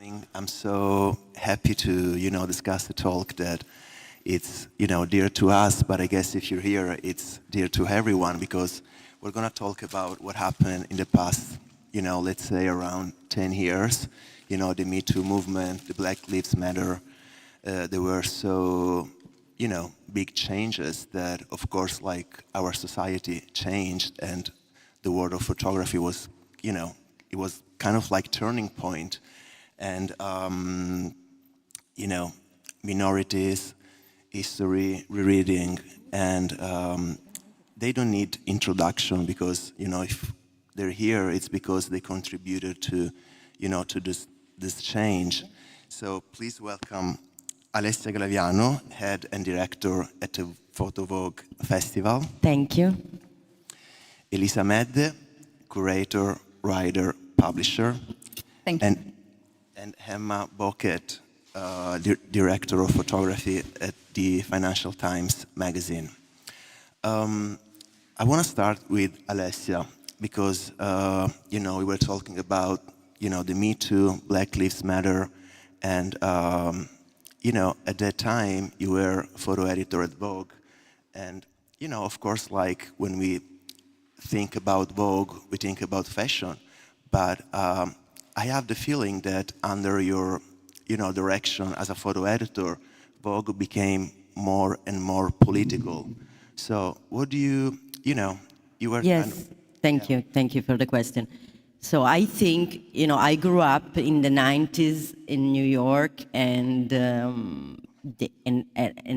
I'm so happy to, discuss a talk that it's, dear to us, but I guess if you're here, it's dear to everyone because we're going to talk about what happened in the past, let's say around 10 years, the Me Too movement, the Black Lives Matter. There were so, big changes that, of course, like our society changed and the world of photography was, it was kind of like turning point. And, minorities, history, rereading, and they don't need introduction because, if they're here, it's because they contributed to, to this change. So please welcome Alessia Glaviano, head and director at the Photo Vogue Festival. Thank you. Elisa Medde, curator, writer, publisher. Thank you. And Emma Bowkett, director of photography at the Financial Times magazine. I want to start with Alessia because, we were talking about, the Me Too, Black Lives Matter, and, at that time you were photo editor at Vogue. And, of course, like when we think about Vogue, we think about fashion, but I have the feeling that under your, direction as a photo editor, Vogue became more and more political. So what do you, you were Yes, kind of, thank you. Thank you for the question. So I think, I grew up in the 90s in New York and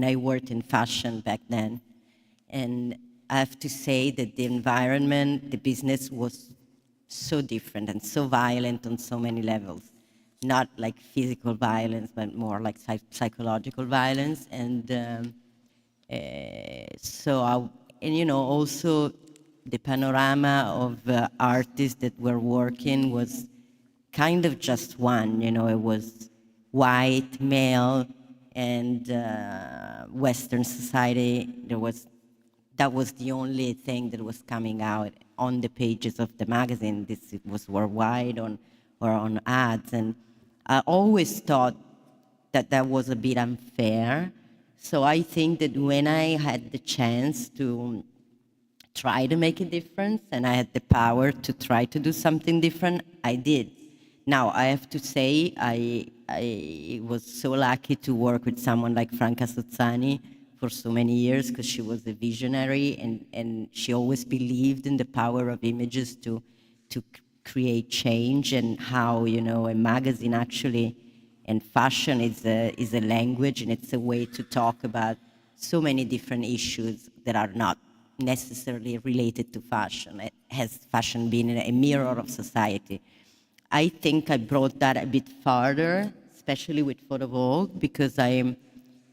I worked in fashion back then. And I have to say that the environment, the business was so different and so violent on so many levels. Not like physical violence, but more like psychological violence. And also the panorama of artists that were working was kind of just one, it was white, male, and Western society. That was the only thing that was coming out on the pages of the magazine. This was worldwide or on ads. And I always thought that was a bit unfair. So I think that when I had the chance to try to make a difference and I had the power to try to do something different, I did. Now, I have to say I was so lucky to work with someone like Franca Sozzani for so many years because she was a visionary and she always believed in the power of images to create change and how, a magazine actually and fashion is a language and it's a way to talk about so many different issues that are not necessarily related to fashion. Has fashion been a mirror of society? I think I brought that a bit farther, especially with Photo Vogue, because I am,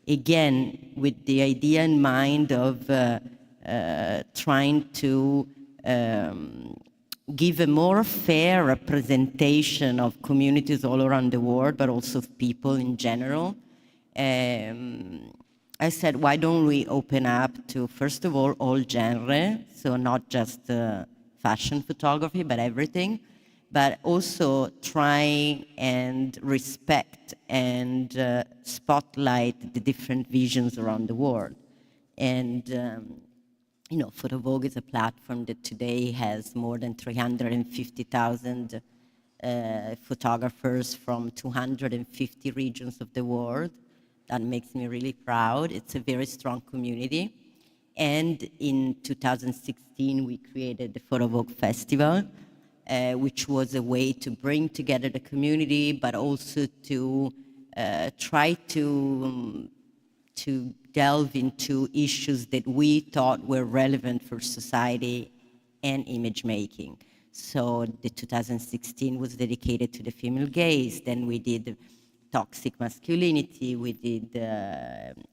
again, with the idea in mind of trying to give a more fair representation of communities all around the world, but also of people in general. I said, why don't we open up to, first of all genre, so not just fashion photography, but everything, but also try and respect and spotlight the different visions around the world. And, Photo Vogue is a platform that today has more than 350,000 photographers from 250 regions of the world. That makes me really proud. It's a very strong community. And in 2016, we created the Photo Vogue Festival, which was a way to bring together the community, but also to try to delve into issues that we thought were relevant for society and image making. So the 2016 was dedicated to the female gaze. Then we did toxic masculinity. We did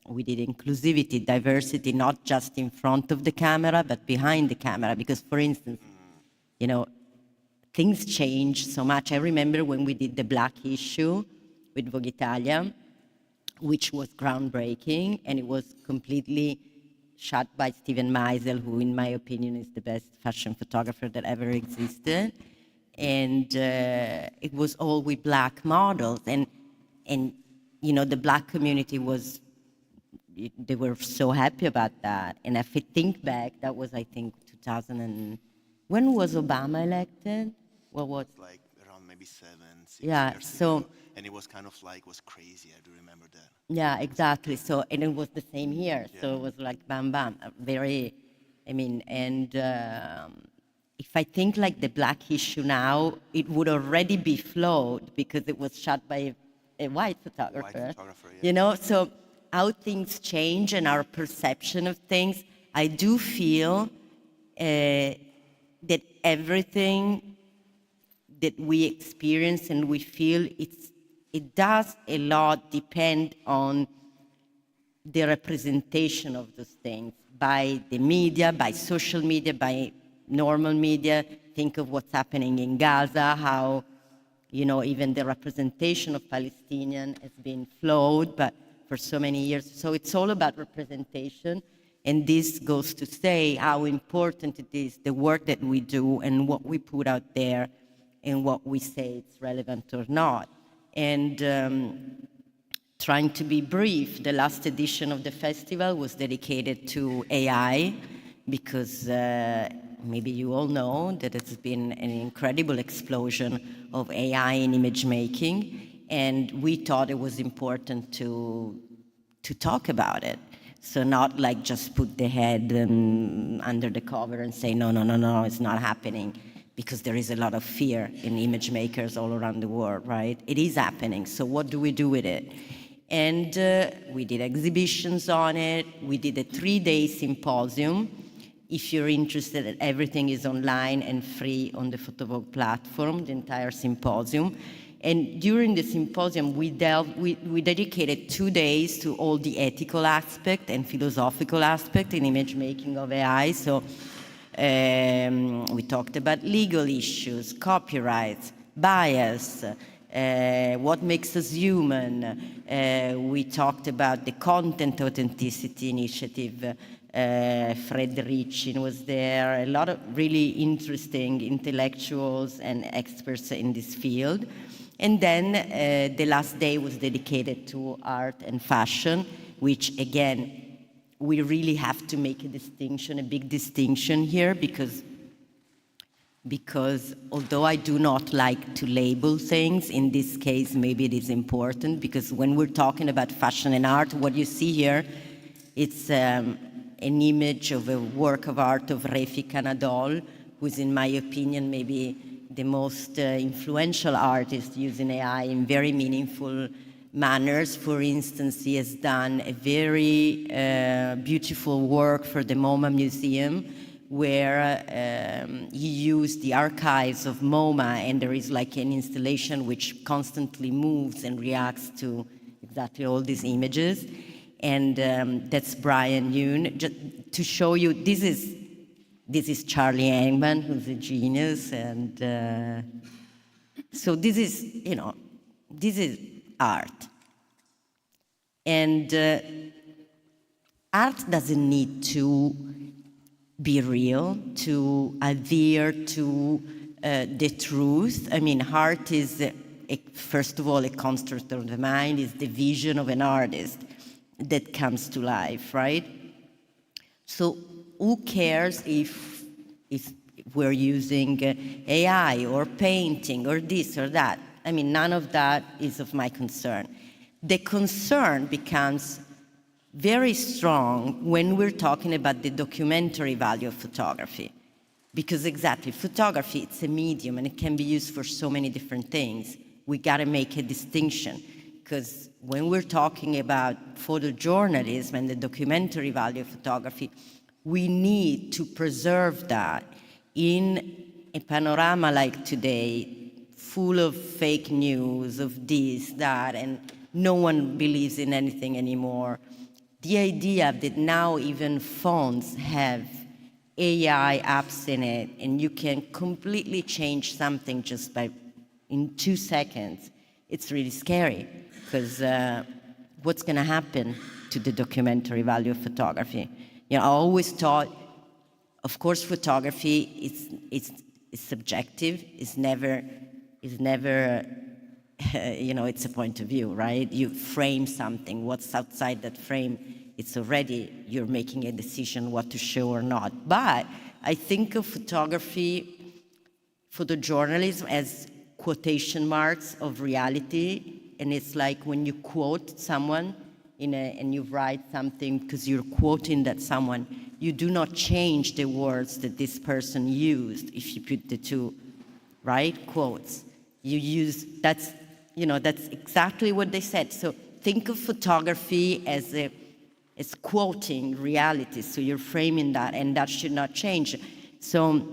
inclusivity, diversity, not just in front of the camera, but behind the camera. Because, for instance, things changed so much. I remember when we did the Black issue with Vogue Italia, which was groundbreaking, and it was completely shot by Steven Meisel, who, in my opinion, is the best fashion photographer that ever existed. and it was all with black models, and you know, the black community was, they were so happy about that. And if I think back, that was, I think, 2000 and, when was Obama elected? What was? Like around maybe 7, 6 Yeah, years so, ago, and it was kind of like, was crazy. I do remember that. yeah, exactly. So, and it was the same here. So Yeah. it was like bam, bam, very, I mean, and if I think like the black issue now, it would already be flawed because it was shot by a white photographer. photographer, yeah. You know, so how things change and our perception of things, I do feel that everything that we experience and we feel, it does a lot depend on the representation of those things by the media, by social media, by normal media. Think of what's happening in Gaza, how, you know, even the representation of Palestinian has been flawed, but for so many years. So it's all about representation. And this goes to say how important it is, the work that we do and what we put out there and what we say it's relevant or not. And trying to be brief, the last edition of the festival was dedicated to AI because maybe you all know that it's been an incredible explosion of AI in image making, and we thought it was important to talk about it. So not like just put the head under the cover and say, no, no, no, no, it's not happening, because there is a lot of fear in image makers all around the world, right? It is happening, so what do we do with it? And we did exhibitions on it. We did a 3-day symposium. If you're interested, everything is online and free on the Photovogue platform, the entire symposium. And during the symposium, we dedicated 2 days to all the ethical aspect and philosophical aspect in image making of AI. So we talked about legal issues, copyrights, bias, what makes us human. We talked about the content authenticity initiative. Fred Ricin was there, a lot of really interesting intellectuals and experts in this field. And then the last day was dedicated to art and fashion, which again, we really have to make a distinction, a big distinction here, because although I do not like to label things, in this case maybe it is important, because when we're talking about fashion and art, what you see here, it's an image of a work of art of Refik Anadol, who's in my opinion maybe the most influential artist using AI in very meaningful manners. For instance, he has done a very beautiful work for the MoMA Museum, where he used the archives of MoMA, and there is like an installation which constantly moves and reacts to exactly all these images. And that's Brian Yoon. Just to show you, this is Charlie Engman, who's a genius, and so this is, you know, this is art. And art doesn't need to be real, to adhere to the truth. I mean, art is, first of all, a construct of the mind, is the vision of an artist that comes to life, right? So who cares if we're using AI or painting or this or that? I mean, none of that is of my concern. The concern becomes very strong when we're talking about the documentary value of photography. Because exactly, photography, it's a medium and it can be used for so many different things. We gotta make a distinction, because when we're talking about photojournalism and the documentary value of photography, we need to preserve that in a panorama like today, full of fake news, of this, that, and no one believes in anything anymore. The idea that now even phones have AI apps in it, and you can completely change something just by, in 2 seconds, it's really scary, because what's going to happen to the documentary value of photography? You know, I always thought, of course, photography, is subjective, is never, it's a point of view, right? You frame something, what's outside that frame, it's already, you're making a decision what to show or not. But I think of photography, photojournalism as quotation marks of reality, and it's like when you quote someone and you write something because you're quoting that someone, you do not change the words that this person used if you put the two, right, quotes. You use, that's exactly what they said. So think of photography as quoting reality, so you're framing that, and that should not change. So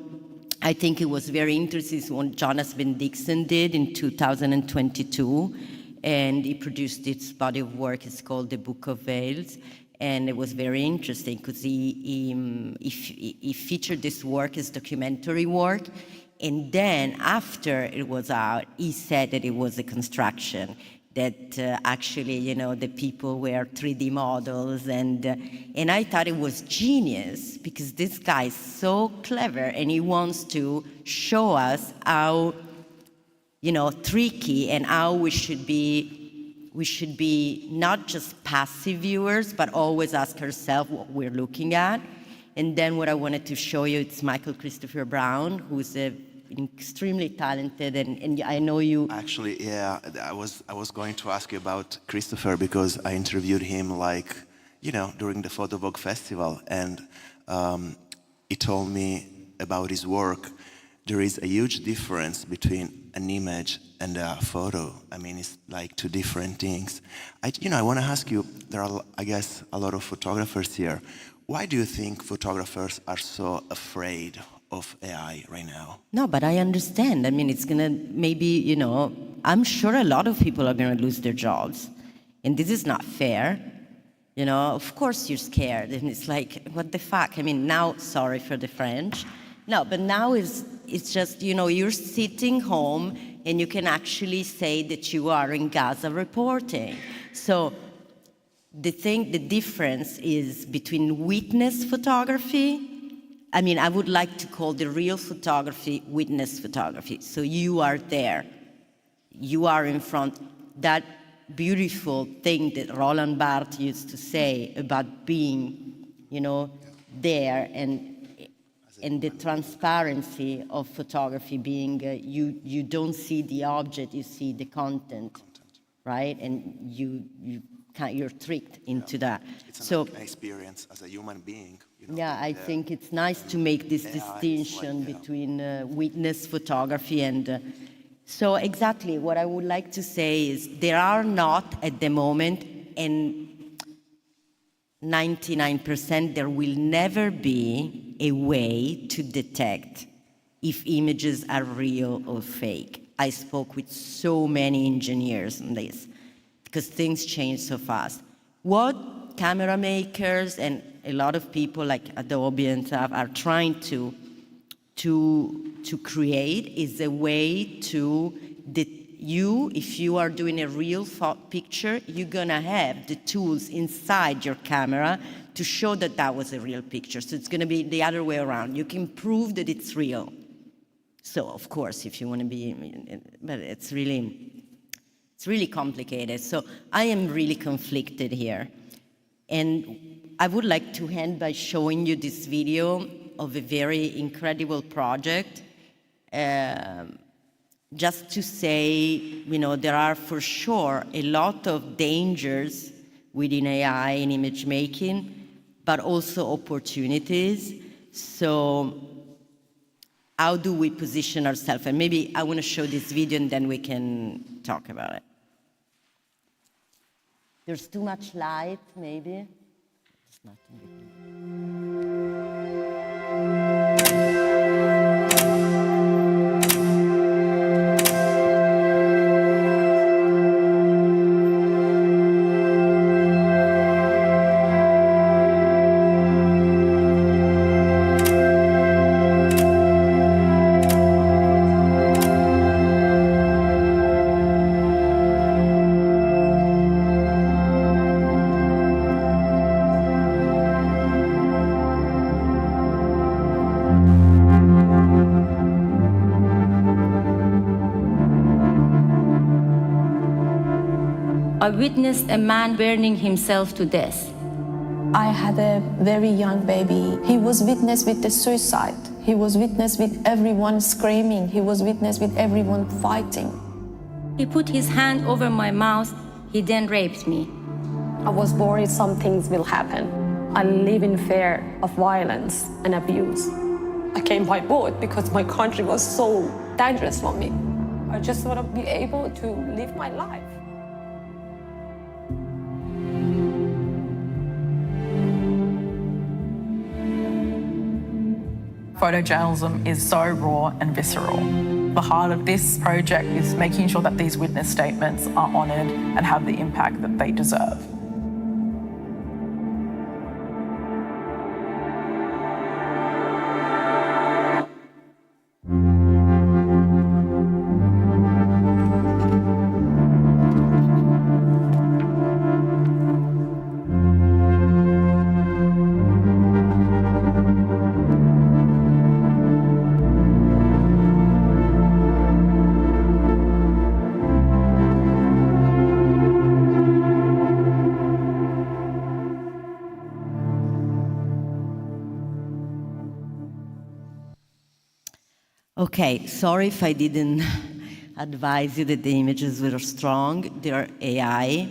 I think it was very interesting what Jonas Van Dixon did in 2022, and he produced this body of work. It's called The Book of Veils, and it was very interesting because he featured this work as documentary work, and then after it was out, he said that it was a construction, that actually, the people were 3D models, and I thought it was genius because this guy is so clever and he wants to show us how, tricky and how we should be not just passive viewers, but always ask ourselves what we're looking at. And then what I wanted to show you, it's Michael Christopher Brown, who's extremely talented, and I know you. Actually, yeah, I was going to ask you about Christopher because I interviewed him during the Photo Vogue Festival, and he told me about his work. There is a huge difference between an image and a photo. I mean, it's like two different things. I want to ask you, there are, I guess, a lot of photographers here. Why do you think photographers are so afraid of AI right now? No, but I understand. I mean, it's gonna maybe, I'm sure a lot of people are gonna lose their jobs. And this is not fair. Of course you're scared. And it's like, what the fuck? I mean, now, sorry for the French. No, but now it's just, you're sitting home and you can actually say that you are in Gaza reporting. So the difference is between witness photography. I mean, I would like to call the real photography witness photography. So you are there. You are in front. That beautiful thing that Roland Barthes used to say about being, there, and the transparency of photography being, you don't see the object, you see the content. Right? And you're tricked into that. It's an experience as a human being. Yeah, I think it's nice to make this distinction between witness photography and... So exactly, what I would like to say is there are not at the moment, and 99% there will never be a way to detect if images are real or fake. I spoke with so many engineers on this because things change so fast. What camera makers and a lot of people like Adobe and stuff are trying to create is a way to, if you are doing a real picture, you're gonna have the tools inside your camera to show that that was a real picture. So it's gonna be the other way around. You can prove that it's real. So of course, if you wanna be, but it's really complicated. So I am really conflicted here. And I would like to end by showing you this video of a very incredible project. Just to say, there are for sure a lot of dangers within AI and image making, but also opportunities. So how do we position ourselves? And maybe I want to show this video and then we can talk about it. There's too much light, maybe. It's not I witnessed a man burning himself to death. I had a very young baby. He was witness with the suicide. He was witness with everyone screaming. He was witness with everyone fighting. He put his hand over my mouth. He then raped me. I was worried some things will happen. I live in fear of violence and abuse. I came by boat because my country was so dangerous for me. I just want to be able to live my life. Photojournalism is so raw and visceral. The heart of this project is making sure that these witness statements are honoured and have the impact that they deserve. Okay, sorry if I didn't advise you that the images were strong. They're AI.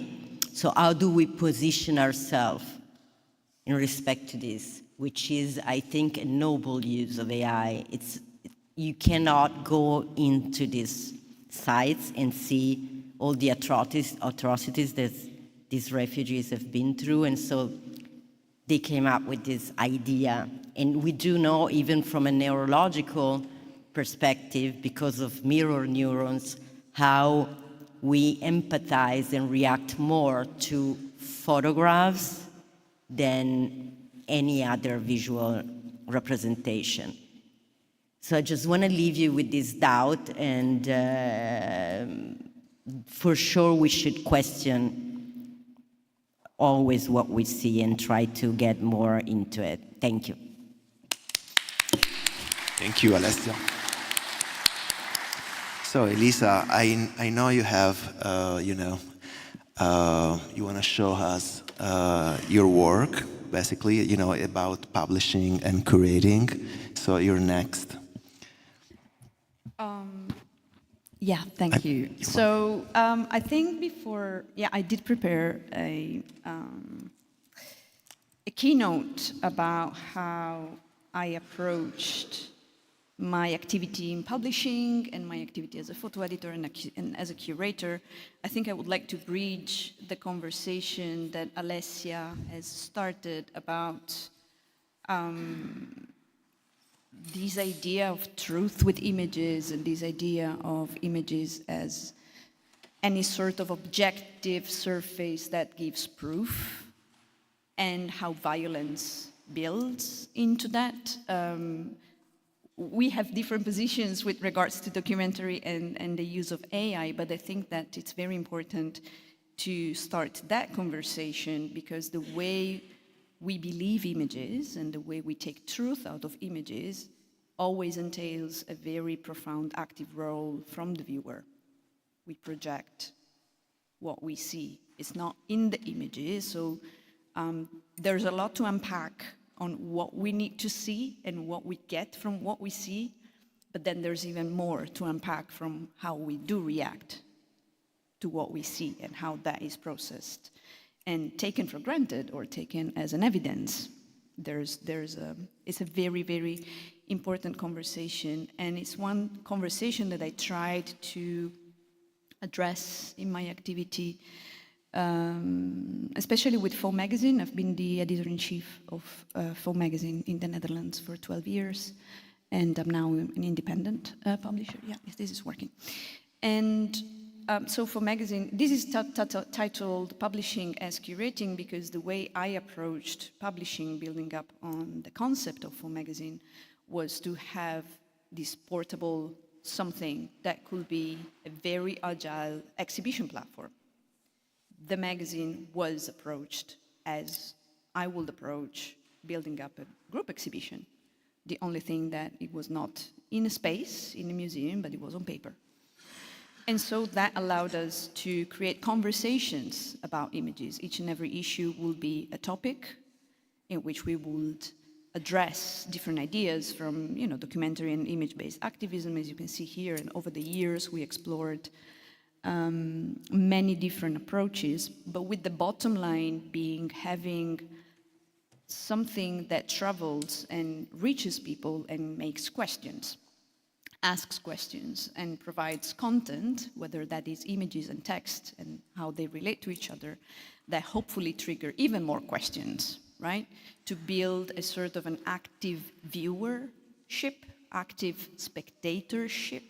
So how do we position ourselves in respect to this, which is, I think, a noble use of AI. You cannot go into these sites and see all the atrocities that these refugees have been through, and so they came up with this idea. And we do know, even from a neurological perspective, because of mirror neurons, how we empathize and react more to photographs than any other visual representation. So I just want to leave you with this doubt, and for sure we should question always what we see and try to get more into it. Thank you. Thank you, Alessia. So, Elisa, I know you have, you want to show us your work, basically, about publishing and curating. So you're next. Yeah, thank you. So I think before, I did prepare a keynote about how I approached my activity in publishing and my activity as a photo editor and as a curator. I think I would like to bridge the conversation that Alessia has started about this idea of truth with images and this idea of images as any sort of objective surface that gives proof, and how violence builds into that. We have different positions with regards to documentary and the use of AI, but I think that it's very important to start that conversation, because the way we believe images and the way we take truth out of images always entails a very profound active role from the viewer. We project what we see. It's not in the images, so there's a lot to unpack on what we need to see and what we get from what we see, but then there's even more to unpack from how we do react to what we see and how that is processed and taken for granted or taken as an evidence. It's a very, very important conversation, and it's one conversation that I tried to address in my activity, especially with Faux Magazine. I've been the editor-in-chief of Faux Magazine in the Netherlands for 12 years, and I'm now an independent publisher. Yeah, this is working. And so Faux Magazine, this is titled Publishing as Curating, because the way I approached publishing, building up on the concept of Faux Magazine, was to have this portable something that could be a very agile exhibition platform. The magazine was approached as I would approach building up a group exhibition. The only thing that it was not in a space, in a museum, but it was on paper. And so that allowed us to create conversations about images. Each and every issue will be a topic in which we would address different ideas from, documentary and image-based activism, as you can see here. And over the years, we explored many different approaches, but with the bottom line being having something that travels and reaches people and makes questions, asks questions, and provides content, whether that is images and text and how they relate to each other, that hopefully trigger even more questions, right? To build a sort of an active viewership, active spectatorship,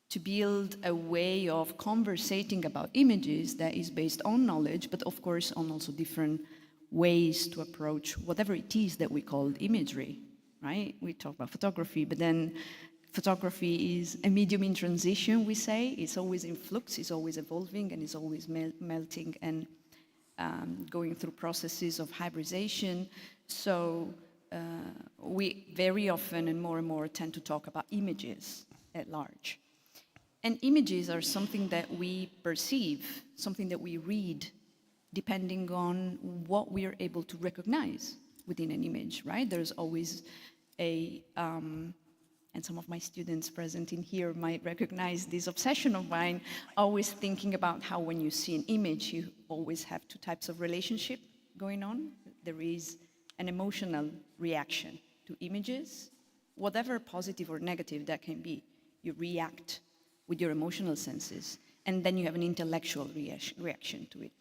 to build a way of conversating about images that is based on knowledge, but of course on also different ways to approach whatever it is that we call imagery, right? We talk about photography, but then photography is a medium in transition, we say. It's always in flux, it's always evolving, and it's always melting and going through processes of hybridization. So we very often and more tend to talk about images at large. And images are something that we perceive, something that we read, depending on what we are able to recognize within an image, right? There's always a, and some of my students present in here might recognize this obsession of mine, always thinking about how when you see an image, you always have two types of relationship going on. There is an emotional reaction to images, whatever positive or negative that can be. You react with your emotional senses, and then you have an intellectual reaction to it.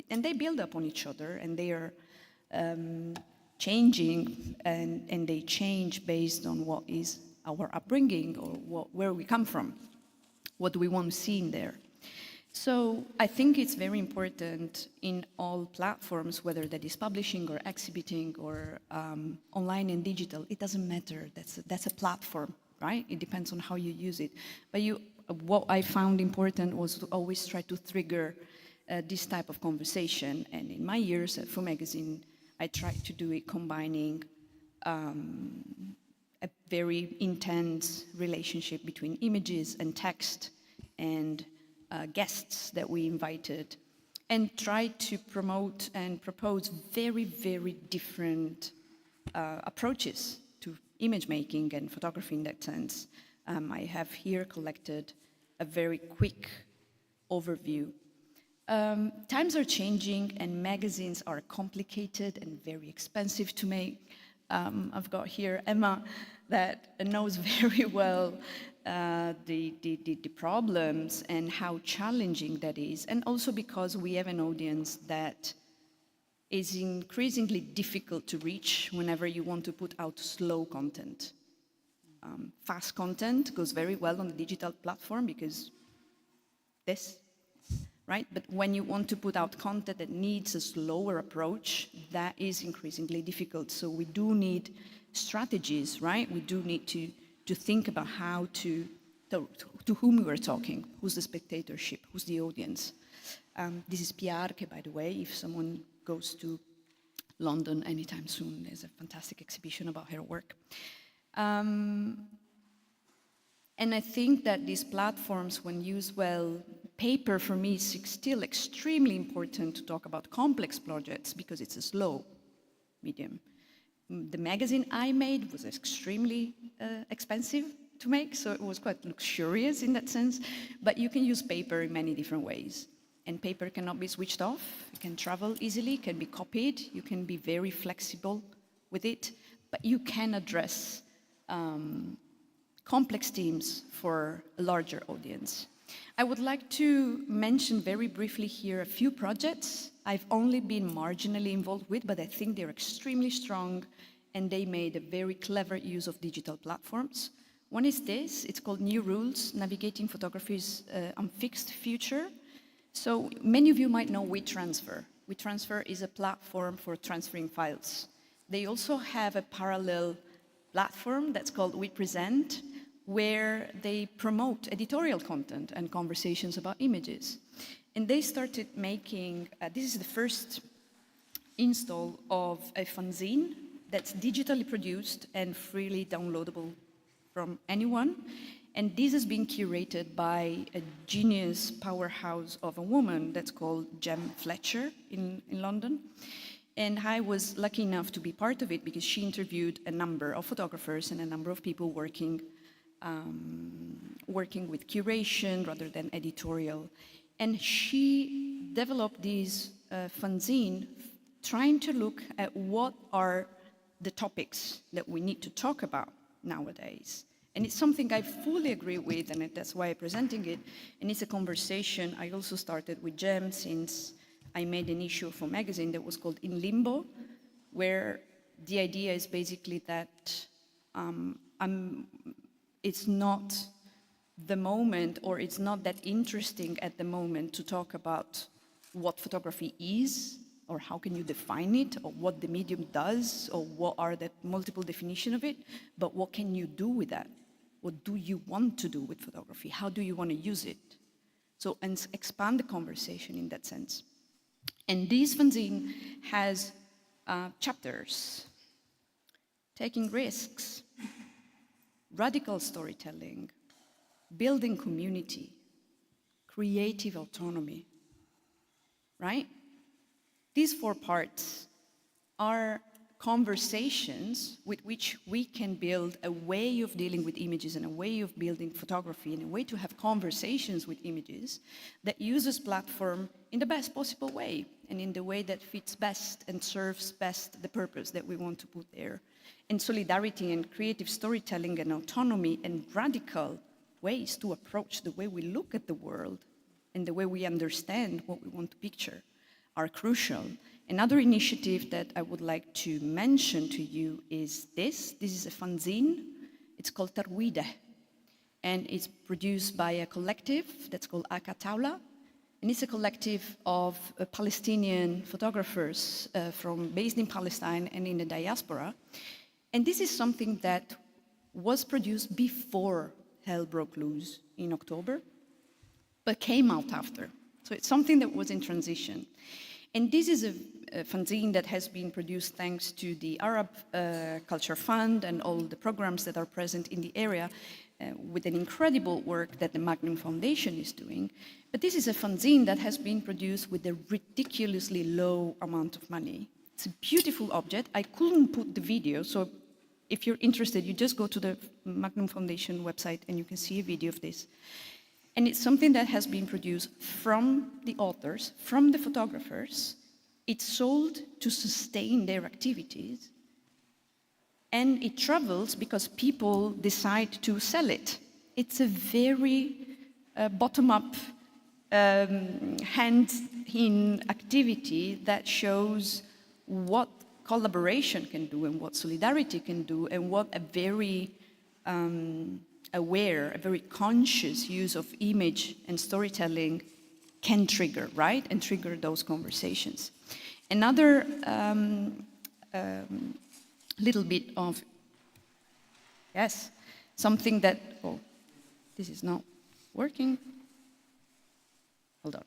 And they build up on each other, and they are changing, and they change based on what is our upbringing or where we come from, what do we want to see in there. So I think it's very important in all platforms, whether that is publishing or exhibiting or online and digital, it doesn't matter, that's a platform, right? It depends on how you use it. But what I found important was to always try to trigger this type of conversation. And in my years at Fu Magazine, I tried to do it combining a very intense relationship between images and text and guests that we invited, and tried to promote and propose very different approaches to image making and photography in that sense. I have here collected a very quick overview. Times are changing and magazines are complicated and very expensive to make. I've got here Emma that knows very well the problems and how challenging that is, and also because we have an audience that is increasingly difficult to reach whenever you want to put out slow content. Fast content goes very well on the digital platform because this, right? But when you want to put out content that needs a slower approach, that is increasingly difficult. So we do need strategies, right? We do need to think about how to whom we are talking, who's the spectatorship, who's the audience. This is Piarche, by the way, if someone goes to London anytime soon, there's a fantastic exhibition about her work. And I think that these platforms, when used well, paper for me is still extremely important to talk about complex projects because it's a slow medium. The magazine I made was extremely expensive to make, so it was quite luxurious in that sense, but you can use paper in many different ways. And paper cannot be switched off, it can travel easily, can be copied, you can be very flexible with it, but you can address complex themes for a larger audience. I would like to mention very briefly here a few projects I've only been marginally involved with, but I think they're extremely strong and they made a very clever use of digital platforms. One is this, it's called New Rules, Navigating Photography's Unfixed Future. So many of you might know WeTransfer. WeTransfer is a platform for transferring files. They also have a parallel platform that's called WePresent, where they promote editorial content and conversations about images. And they started making, this is the first install of a fanzine that's digitally produced and freely downloadable from anyone. And this has been curated by a genius powerhouse of a woman that's called Jem Fletcher in London. And I was lucky enough to be part of it because she interviewed a number of photographers and a number of people working with curation rather than editorial. And she developed this fanzine trying to look at what are the topics that we need to talk about nowadays. And it's something I fully agree with, and that's why I'm presenting it. And it's a conversation I also started with Jem since I made an issue for a magazine that was called In Limbo, where the idea is basically that it's not the moment, or it's not that interesting at the moment to talk about what photography is, or how can you define it, or what the medium does, or what are the multiple definitions of it, but what can you do with that? What do you want to do with photography? How do you want to use it? So, and expand the conversation in that sense. And this fanzine has chapters: taking risks, radical storytelling, building community, creative autonomy, right? These 4 parts are conversations with which we can build a way of dealing with images and a way of building photography and a way to have conversations with images that uses platform in the best possible way and in the way that fits best and serves best the purpose that we want to put there. And solidarity and creative storytelling and autonomy and radical ways to approach the way we look at the world and the way we understand what we want to picture are crucial. Another initiative that I would like to mention to you is this. This is a fanzine. It's called Tarwide, and it's produced by a collective that's called Akataula, and it's a collective of Palestinian photographers based in Palestine and in the diaspora. And this is something that was produced before hell broke loose in October, but came out after. So it's something that was in transition. And this is a fanzine that has been produced thanks to the Arab Culture Fund and all the programs that are present in the area with an incredible work that the Magnum Foundation is doing. But this is a fanzine that has been produced with a ridiculously low amount of money. It's a beautiful object. I couldn't put the video, so if you're interested, you just go to the Magnum Foundation website and you can see a video of this. And it's something that has been produced from the authors, from the photographers. It's sold to sustain their activities. And it travels because people decide to sell it. It's a very bottom-up, hand-in activity that shows what collaboration can do and what solidarity can do and what a very aware, a very conscious use of image and storytelling can trigger, right? And trigger those conversations. Another little bit of, yes, something that, oh, this is not working. Hold on,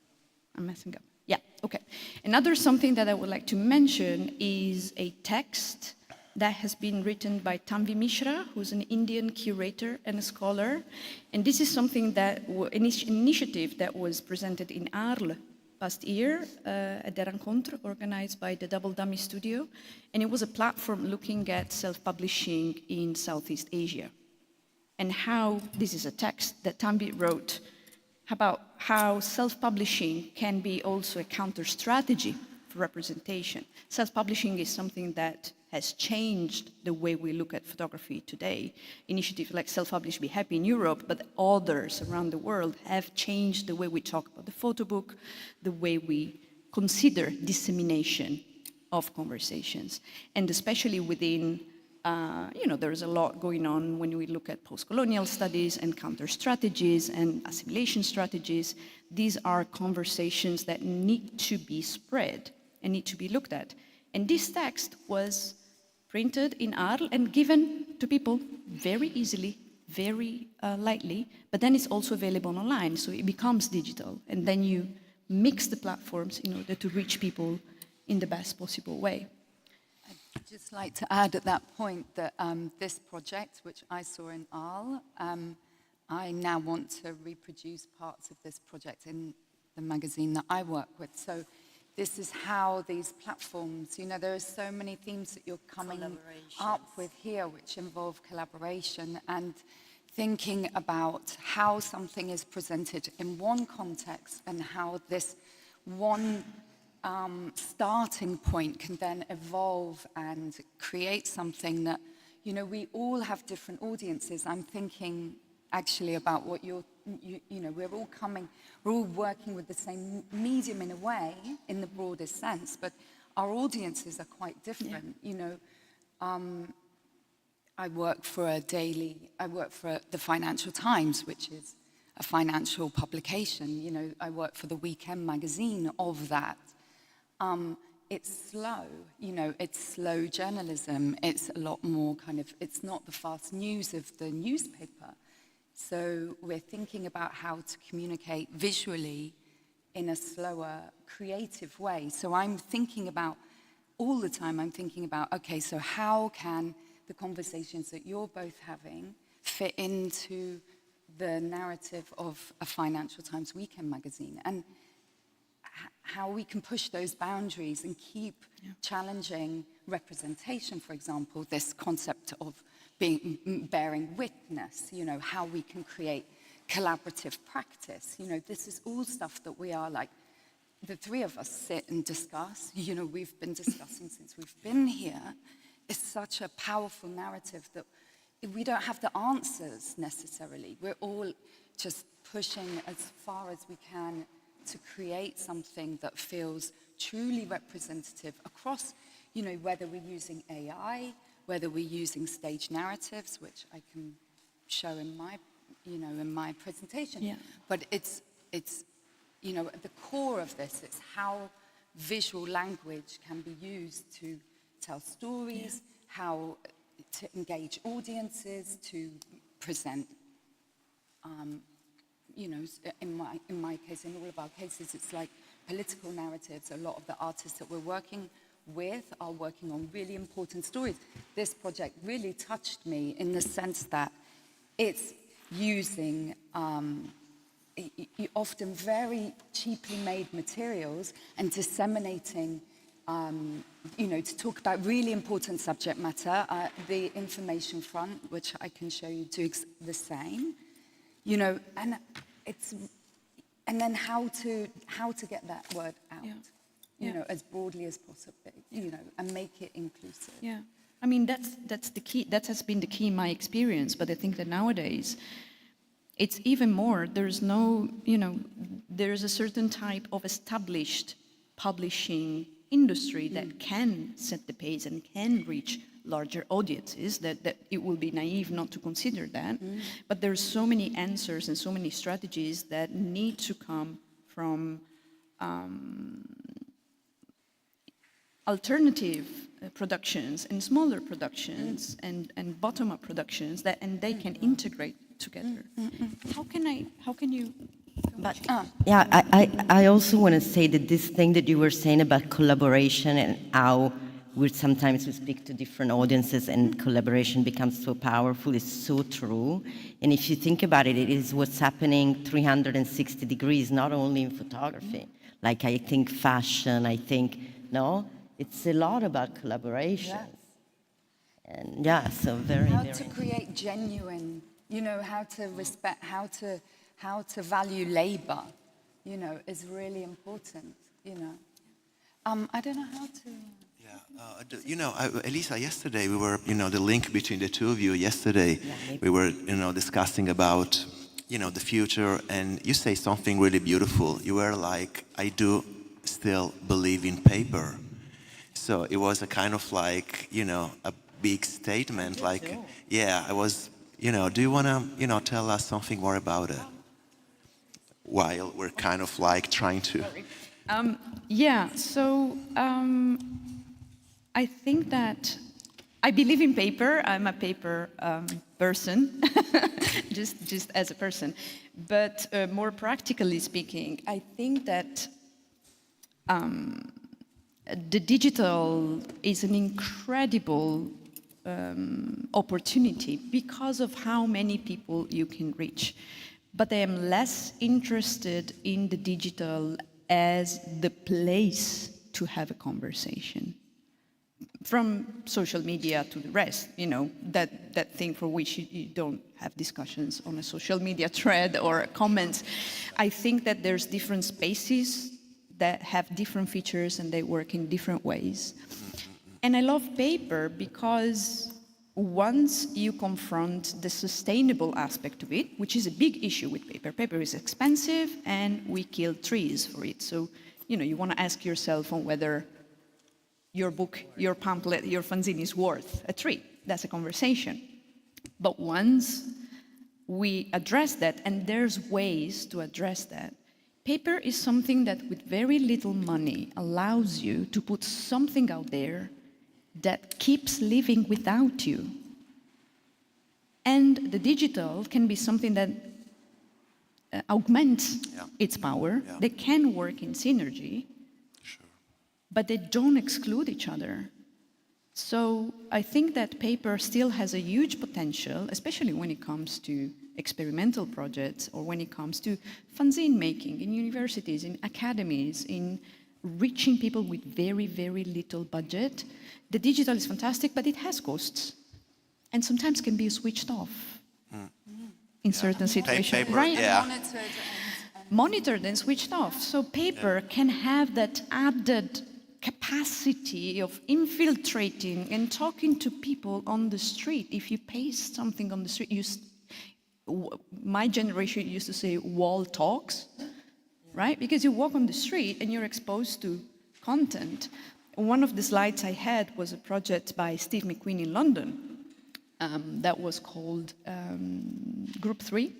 I'm messing up. Yeah, okay. Another something that I would like to mention is a text that has been written by Tanvi Mishra, who's an Indian curator and a scholar. And this is something that, an initiative that was presented in Arles past year at the Rencontre, organized by the Double Dummy Studio. And it was a platform looking at self-publishing in Southeast Asia. And how, this is a text that Tanvi wrote about how self-publishing can be also a counter-strategy for representation. Self-publishing is something that has changed the way we look at photography today. Initiatives like Self-Publish Be Happy in Europe, but others around the world have changed the way we talk about the photo book, the way we consider dissemination of conversations. And especially within, there's a lot going on when we look at post-colonial studies and counter-strategies and assimilation strategies. These are conversations that need to be spread and need to be looked at. And this text was printed in Arles and given to people very easily, very lightly, but then it's also available online, so it becomes digital. And then you mix the platforms in order to reach people in the best possible way. I'd just like to add at that point that this project, which I saw in Arles, I now want to reproduce parts of this project in the magazine that I work with. So this is how these platforms, there are so many themes that you're coming up with here which involve collaboration and thinking about how something is presented in one context and how this one starting point can then evolve and create something that, we all have different audiences. I'm thinking actually about what we're all working with the same medium in a way, in the broadest sense, but our audiences are quite different. I work for the Financial Times, which is a financial publication. I work for the weekend magazine of that. It's slow, it's slow journalism. It's a lot more it's not the fast news of the newspaper. So we're thinking about how to communicate visually in a slower, creative way. So I'm thinking about, all the time, okay, so how can the conversations that you're both having fit into the narrative of a Financial Times weekend magazine? And how we can push those boundaries and keep challenging representation, for example, this concept of bearing witness, how we can create collaborative practice. This is all stuff that we are the three of us sit and discuss. We've been discussing since we've been here. It's such a powerful narrative that we don't have the answers necessarily. We're all just pushing as far as we can to create something that feels truly representative across, whether we're using AI, whether we're using stage narratives, which I can show in my presentation. Yeah. But it's at the core of this, it's how visual language can be used to tell stories, how to engage audiences, to present, in my case, in all of our cases, it's like political narratives. A lot of the artists that we're working with are working on really important stories. This project really touched me in the sense that it's using often very cheaply made materials and disseminating, to talk about really important subject matter. The information front, which I can show you, do the same. And and then how to get that word out, as broadly as possible, and make it inclusive. Yeah, I mean that's the key. That has been the key in my experience. But I think that nowadays, it's even more. There's no, there's a certain type of established publishing industry that can set the pace and can reach larger audiences, that it will be naive not to consider that. But there's so many answers and so many strategies that need to come from alternative productions and smaller productions and bottom-up productions and they can integrate together. How can you? But yeah, I also want to say that this thing that you were saying about collaboration and how sometimes we speak to different audiences and collaboration becomes so powerful is so true. And if you think about it, it is what's happening 360 degrees, not only in photography. Like I think fashion, it's a lot about collaboration. And so very, how to create genuine, how to respect, how to value labor, is really important, I don't know how to... Elisa, yesterday we were, the link between the two of you, yesterday we were, discussing about, the future, and you say something really beautiful. You were like, I do still believe in paper. So it was a kind of like, a big statement, like, I was, do you want to, tell us something more about it? While we're kind of like trying to... I think that I believe in paper. I'm a paper person, just as a person. But more practically speaking, I think that the digital is an incredible opportunity because of how many people you can reach. But I am less interested in the digital as the place to have a conversation. From social media to the rest, you know, that thing for which you don't have discussions on a social media thread or comments. I think that there's different spaces that have different features and they work in different ways. And I love paper because once you confront the sustainable aspect of it, which is a big issue with paper. Paper is expensive and we kill trees for it. So, you know, you want to ask yourself on whether your book, your pamphlet, your fanzine is worth a tree. That's a conversation. But once we address that, and there's ways to address that, paper is something that with very little money allows you to put something out there that keeps living without you. And the digital can be something that augments its power. They can work in synergy, but they don't exclude each other. So I think that paper still has a huge potential, especially when it comes to experimental projects or when it comes to fanzine making in universities, in academies, in reaching people with very, very little budget. The digital is fantastic, but it has costs and sometimes can be switched off in certain situations. Paper, right? Monitored Monitored and switched off. So paper can have that added capacity of infiltrating and talking to people on the street. If you paste something on the street, my generation used to say wall talks, right? Because you walk on the street and you're exposed to content. One of the slides I had was a project by Steve McQueen in London that was called Group 3,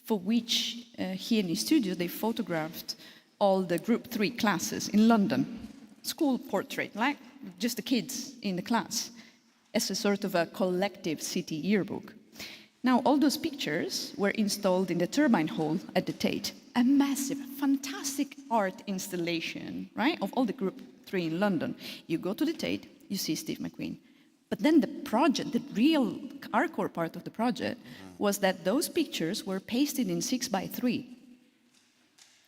for which he and his studio, they photographed all the Group 3 classes in London. School portrait, like just the kids in the class, as a sort of a collective city yearbook. Now, all those pictures were installed in the Turbine Hall at the Tate, a massive, fantastic art installation, right, of all the Group 3 in London. You go to the Tate, you see Steve McQueen. But then the project, the real hardcore part of the project, was that those pictures were pasted in 6x3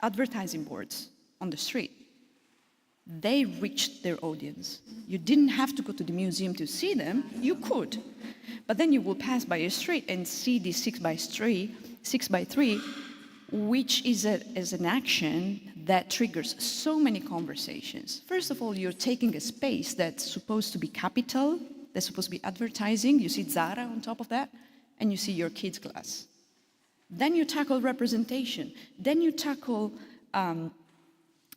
advertising boards on the street. They reached their audience. You didn't have to go to the museum to see them, you could. But then you will pass by a street and see these 6x3, which is an action that triggers so many conversations. First of all, you're taking a space that's supposed to be capital, that's supposed to be advertising. You see Zara on top of that, and you see your kids' class. Then you tackle representation. Then you tackle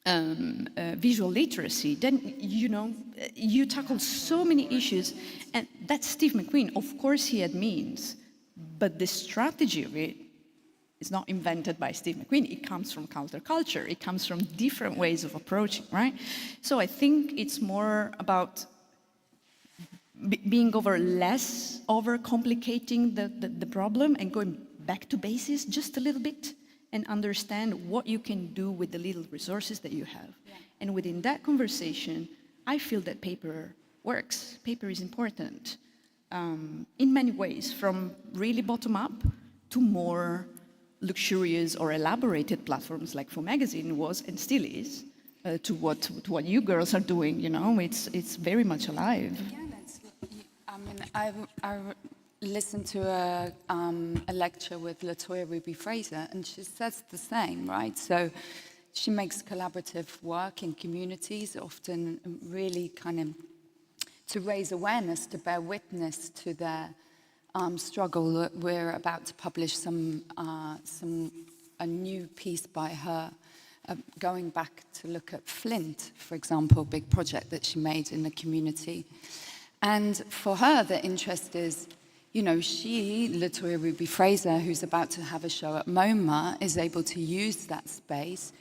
visual literacy. Then, you know, you tackle so many issues. And that's Steve McQueen. Of course he had means, but the strategy of it is not invented by Steve McQueen. It comes from counterculture. It comes from different ways of approaching, right? So I think it's more about being less overcomplicating the problem and going back to basics just a little bit and understand what you can do with the little resources that you have. Yeah. And within that conversation, I feel that paper works. Paper is important in many ways, from really bottom up to more luxurious or elaborated platforms like For Magazine was and still is, to what you girls are doing. You know, it's very much alive. Yeah, I mean, I listened to a lecture with Latoya Ruby Fraser, and she says the same, right? So she makes collaborative work in communities, often really kind of to raise awareness, to bear witness to their struggle. We're about to publish a new piece by her, going back to look at Flint, for example, a big project that she made in the community. And for her, the interest is, you know, Latoya Ruby Fraser, who's about to have a show at MoMA, is able to use that space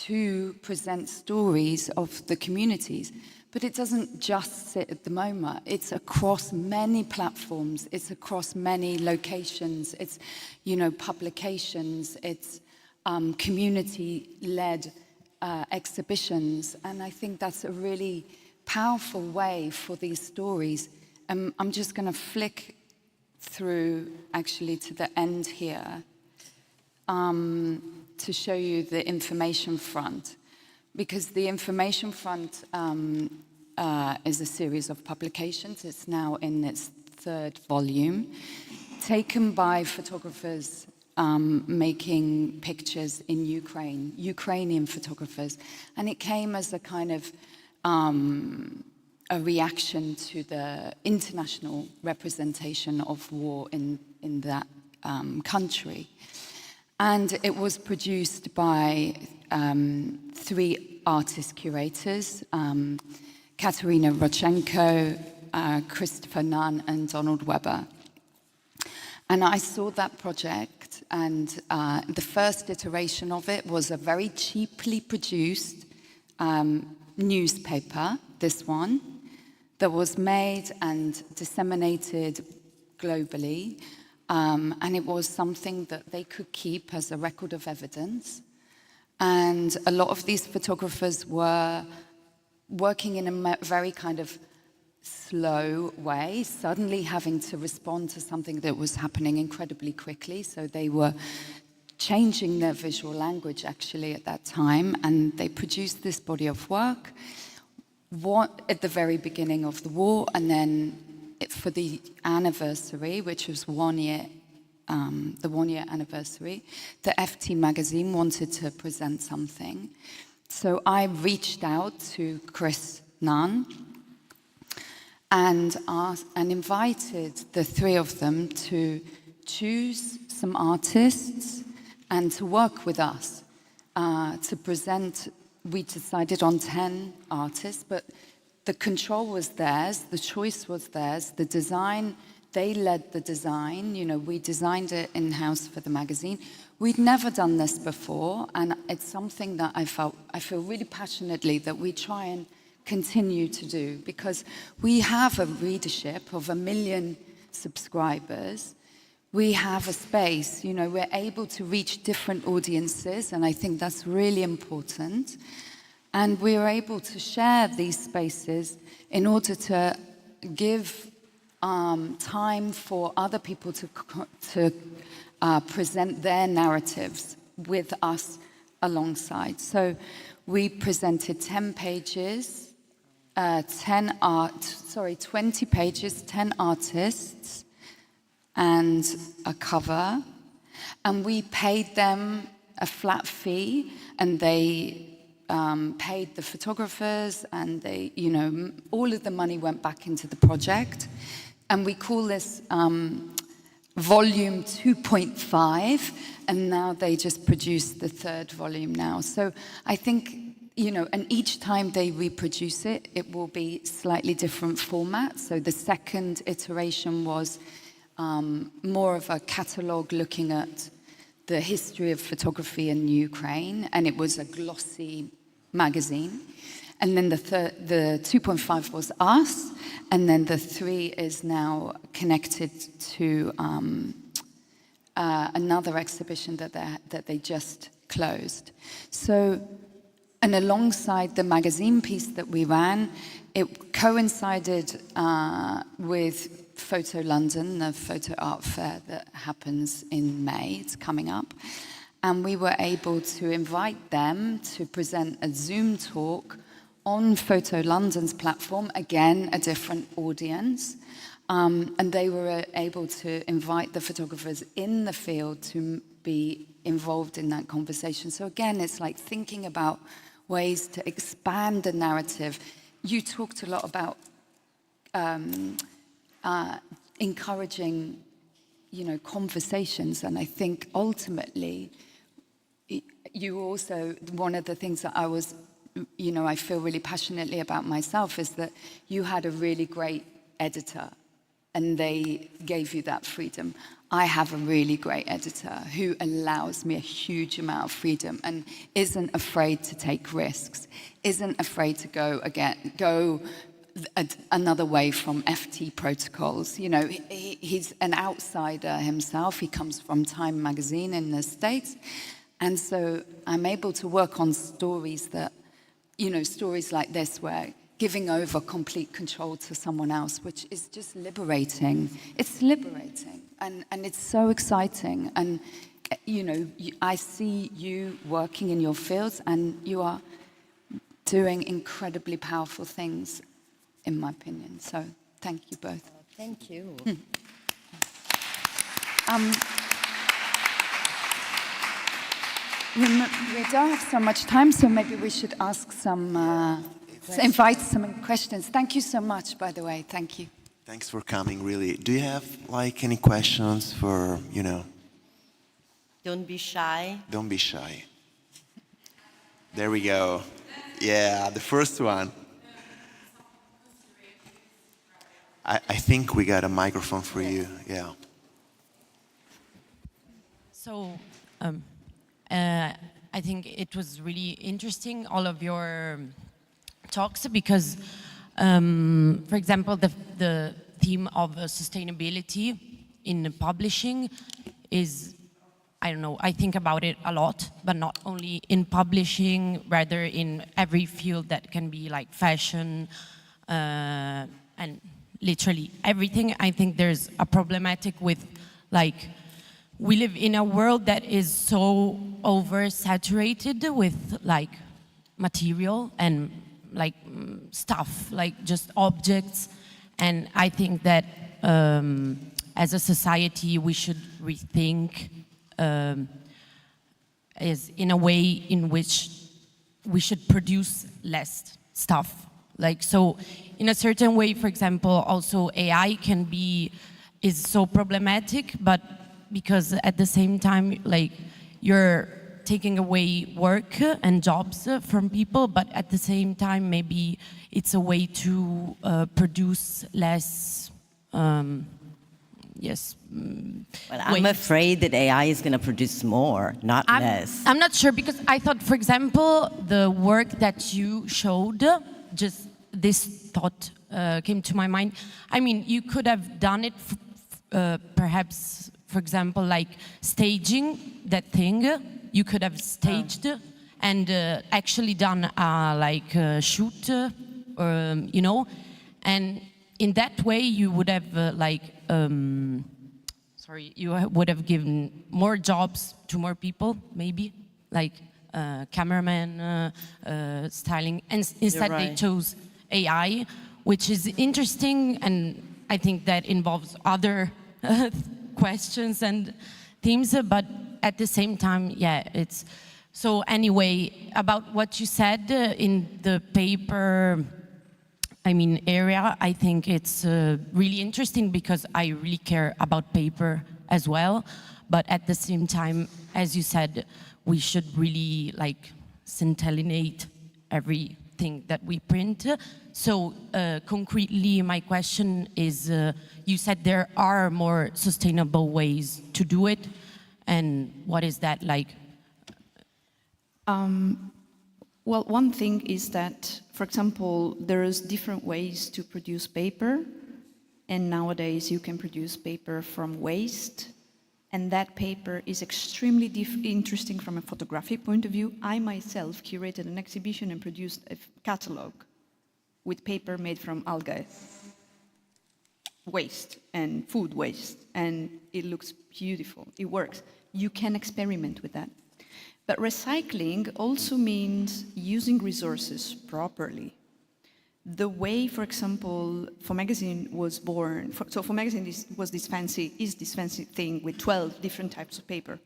to present stories of the communities. But it doesn't just sit at the MoMA. It's across many platforms. It's across many locations. It's, you know, publications. It's community-led exhibitions. And I think that's a really powerful way for these stories I'm just going to flick through actually to the end here to show you the information front, because the information front is a series of publications. It's now in its 3rd volume, taken by photographers making pictures in Ukraine, Ukrainian photographers. And it came as a kind of a reaction to the international representation of war in that country. And it was produced by 3 artist curators, Katerina Rodchenko, Christopher Nunn, and Donald Webber. And I saw that project, and the first iteration of it was a very cheaply produced newspaper, this one, that was made and disseminated globally. And it was something that they could keep as a record of evidence. And a lot of these photographers were working in a very kind of slow way, suddenly having to respond to something that was happening incredibly quickly. So they were changing their visual language actually at that time, and they produced this body of work at the very beginning of the war, and then for the anniversary, which was 1 year, the 1 year anniversary, the FT magazine wanted to present something. So I reached out to Chris Nunn and invited the 3 of them to choose some artists and to work with us to present. We decided on 10 artists, but the control was theirs, the choice was theirs, the design, they led the design. You know, we designed it in-house for the magazine. We'd never done this before, and it's something that I feel really passionately that we try and continue to do, because we have a readership of 1 million subscribers. We have a space, you know, we're able to reach different audiences, and I think that's really important. And we are able to share these spaces in order to give time for other people to present their narratives with us alongside. So we presented 10 pages, 20 pages, 10 artists, and a cover. And we paid them a flat fee, and they paid the photographers, and they, you know, all of the money went back into the project. And we call this volume 2.5, and now they just produced the 3rd volume now. So I think, you know, and each time they reproduce it, it will be slightly different format. So the 2nd iteration was more of a catalogue looking at the history of photography in Ukraine, and it was a glossy magazine. And then the 2.5 was us, and then the 3 is now connected to another exhibition that they just closed. So, and alongside the magazine piece that we ran, it coincided with Photo London, the photo art fair that happens in May. It's coming up. And we were able to invite them to present a Zoom talk on Photo London's platform, again, a different audience. And they were able to invite the photographers in the field to be involved in that conversation. So again, it's like thinking about ways to expand the narrative. You talked a lot about encouraging, you know, conversations, and I think ultimately, you also, one of the things that I was, you know, I feel really passionately about myself is that you had a really great editor and they gave you that freedom. I have a really great editor who allows me a huge amount of freedom and isn't afraid to take risks, isn't afraid to go another way from FT protocols. You know, he's an outsider himself. He comes from Time magazine in the States. And so I'm able to work on stories that, you know, stories like this where giving over complete control to someone else, which is just liberating. It's liberating, and it's so exciting. And, you know, I see you working in your fields, and you are doing incredibly powerful things, in my opinion. So thank you both. Thank you. We don't have so much time, so maybe we should ask some, invite some questions. Thank you so much, by the way. Thank you. Thanks for coming, really. Do you have, like, any questions for, you know? Don't be shy. Don't be shy. There we go. Yeah, the first one. I think we got a microphone for you, yeah. So, I think it was really interesting, all of your talks, because, for example, the theme of sustainability in publishing is, I don't know, I think about it a lot, but not only in publishing, rather in every field that can be like fashion and literally everything. I think there's a problematic with, like, we live in a world that is so oversaturated with like material and like stuff, like just objects. And I think that as a society we should rethink is in a way in which we should produce less stuff. Like, so in a certain way, for example, also AI is so problematic, but because at the same time, like, you're taking away work and jobs from people, but at the same time, maybe it's a way to produce less, yes. Well, I'm afraid that AI is going to produce more, not less. I'm not sure, because I thought, for example, the work that you showed, just this thought came to my mind. I mean, you could have done it perhaps, for example, like staging that thing. You could have staged and actually done like a shoot, you know, and in that way you would have you would have given more jobs to more people, maybe, like cameraman, styling, and instead they chose AI, which is interesting, and I think that involves other questions and themes, but at the same time, yeah, it's... So anyway, about what you said in the paper, I mean, area, I think it's really interesting because I really care about paper as well, but at the same time, as you said, we should really like scintillinate everything that we print. So concretely, my question is, you said there are more sustainable ways to do it, and what is that like? Well, one thing is that, for example, there's different ways to produce paper, and nowadays you can produce paper from waste, and that paper is extremely interesting from a photographic point of view. I myself curated an exhibition and produced a catalog with paper made from algae waste and food waste, and it looks beautiful, it works. You can experiment with that. But recycling also means using resources properly. The way, for example, For Magazine was born, so For Magazine is this fancy thing with 12 different types of paper.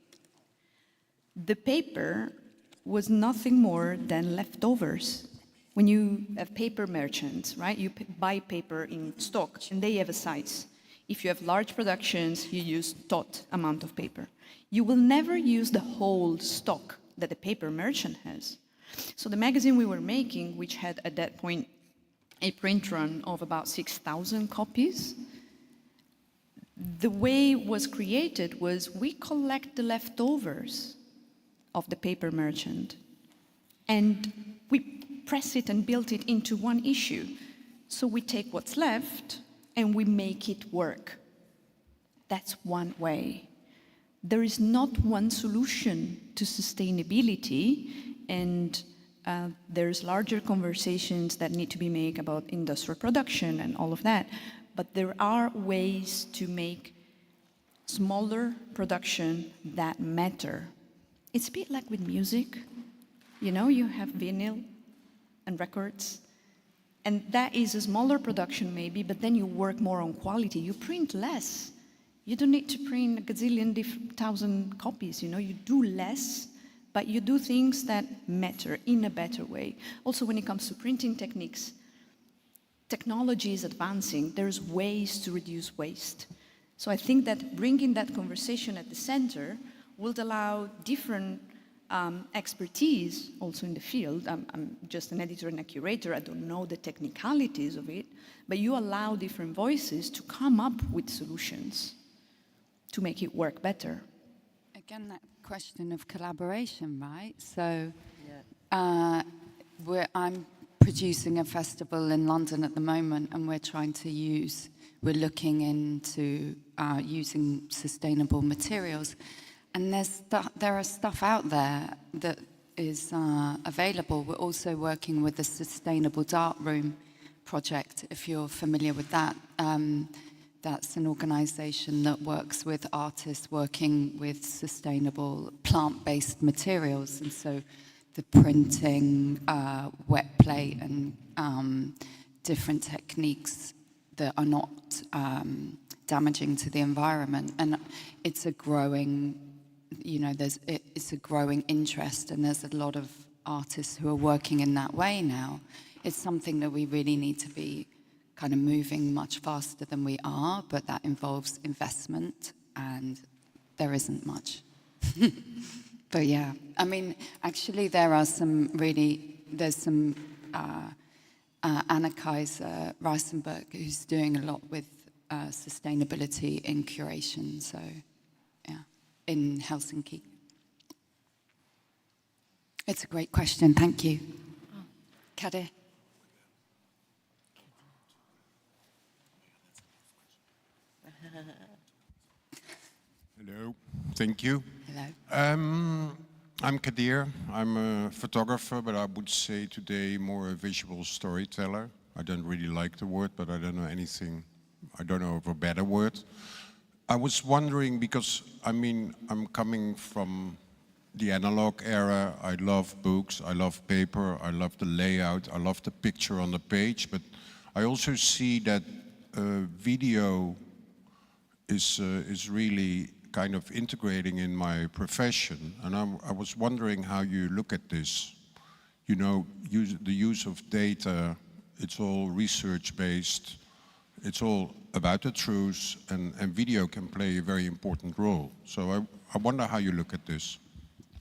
The paper was nothing more than leftovers. When you have paper merchants, right, you buy paper in stock and they have a size. If you have large productions, you use tot amount of paper. You will never use the whole stock that the paper merchant has. So the magazine we were making, which had at that point a print run of about 6,000 copies, the way it was created was we collect the leftovers of the paper merchant and we press it and build it into one issue. So we take what's left and we make it work. That's one way. There is not one solution to sustainability, and there's larger conversations that need to be made about industrial production and all of that. But there are ways to make smaller production that matter. It's a bit like with music. You know, you have vinyl and records, and that is a smaller production maybe, but then you work more on quality. You print less. You don't need to print a gazillion thousand copies, you know, you do less, but you do things that matter in a better way. Also, when it comes to printing techniques, technology is advancing. There's ways to reduce waste. So I think that bringing that conversation at the center will allow different expertise also in the field. I'm just an editor and a curator. I don't know the technicalities of it, but you allow different voices to come up with solutions to make it work better. Again, that question of collaboration, right? So I'm producing a festival in London at the moment, and we're looking into using sustainable materials. And there are stuff out there that is available. We're also working with the Sustainable Darkroom project, if you're familiar with that. That's an organization that works with artists working with sustainable plant-based materials. And so the printing, wet plate, and different techniques that are not damaging to the environment. And it's a growing, it's a growing interest, and there's a lot of artists who are working in that way now. It's something that we really need to be kind of moving much faster than we are, but that involves investment, and there isn't much. But yeah, I mean, actually there's some Anna Kaiser Reisenberg who's doing a lot with sustainability in curation, so yeah, in Helsinki. It's a great question, thank you. Kade. Hello, thank you. Hello. I'm Kadir. I'm a photographer, but I would say today more a visual storyteller. I don't really like the word, but I don't know anything. I don't know of a better word. I was wondering, because I'm coming from the analog era. I love books, I love paper, I love the layout, I love the picture on the page, but I also see that video is really kind of integrating in my profession, and I was wondering how you look at this. You know, the use of data, it's all research-based, it's all about the truth, and video can play a very important role. So I wonder how you look at this.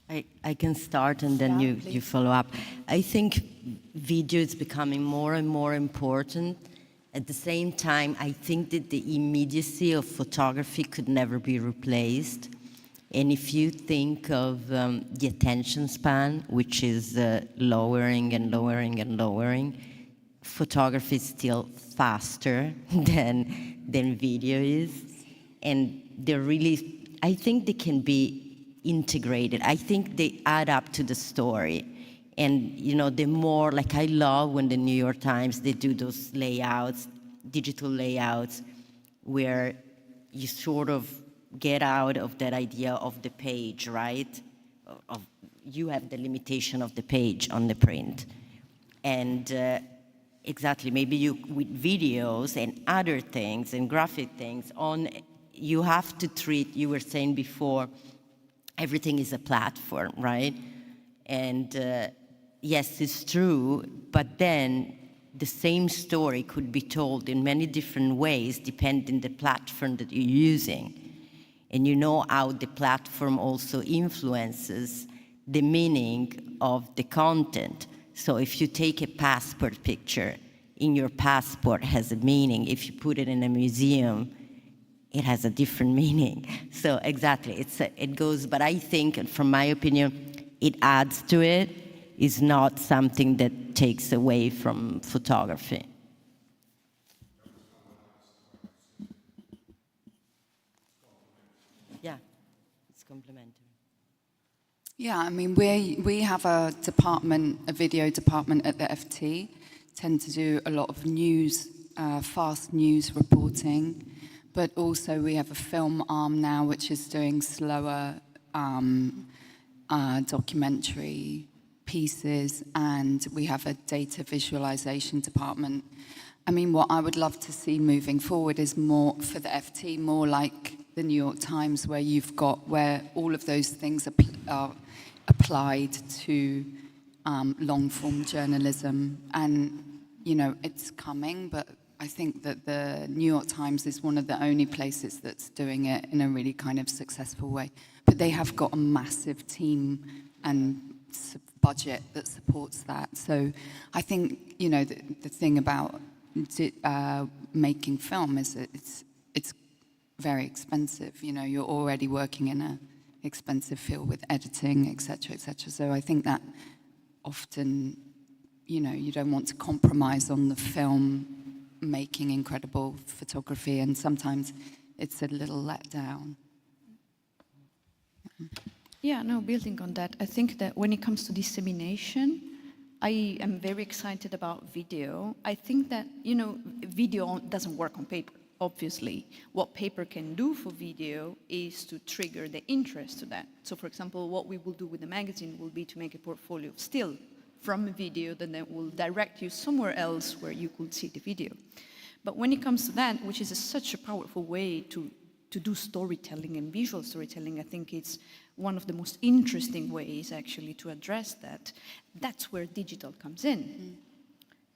I can start and then you follow up. I think video is becoming more and more important. At the same time, I think that the immediacy of photography could never be replaced. And if you think of the attention span, which is lowering and lowering and lowering, photography is still faster than video is. And they're really, I think they can be integrated. I think they add up to the story. And, you know, the more, like, I love when the New York Times, they do those layouts, digital layouts, where you sort of get out of that idea of the page, right? You have the limitation of the page on the print. And exactly, maybe you, with videos and other things and graphic things, you have to treat, you were saying before, everything is a platform, right? And yes, it's true, but then the same story could be told in many different ways depending on the platform that you're using. And you know how the platform also influences the meaning of the content. So if you take a passport picture, in your passport has a meaning. If you put it in a museum, it has a different meaning. So exactly, it goes, but I think, from my opinion, it adds to it, is not something that takes away from photography. Yeah, it's complementary. Yeah, I mean, we have a department, a video department at the FT, tend to do a lot of news, fast news reporting, but also we have a film arm now which is doing slower documentary pieces, and we have a data visualization department. I mean, what I would love to see moving forward is more, for the FT, more like the New York Times, where all of those things are applied to long-form journalism. And, you know, it's coming, but I think that the New York Times is one of the only places that's doing it in a really kind of successful way. But they have got a massive team and budget that supports that. So I think, you know, the thing about making film is that it's very expensive. You know, you're already working in an expensive field with editing, etc., etc. So I think that often, you know, you don't want to compromise on the film making incredible photography, and sometimes it's a little let down. Yeah, no, building on that, I think that when it comes to dissemination, I am very excited about video. I think that, you know, video doesn't work on paper, obviously. What paper can do for video is to trigger the interest to that. So, for example, what we will do with the magazine will be to make a portfolio of still from a video that then will direct you somewhere else where you could see the video. But when it comes to that, which is such a powerful way to do storytelling and visual storytelling, I think it's one of the most interesting ways actually to address that. That's where digital comes in.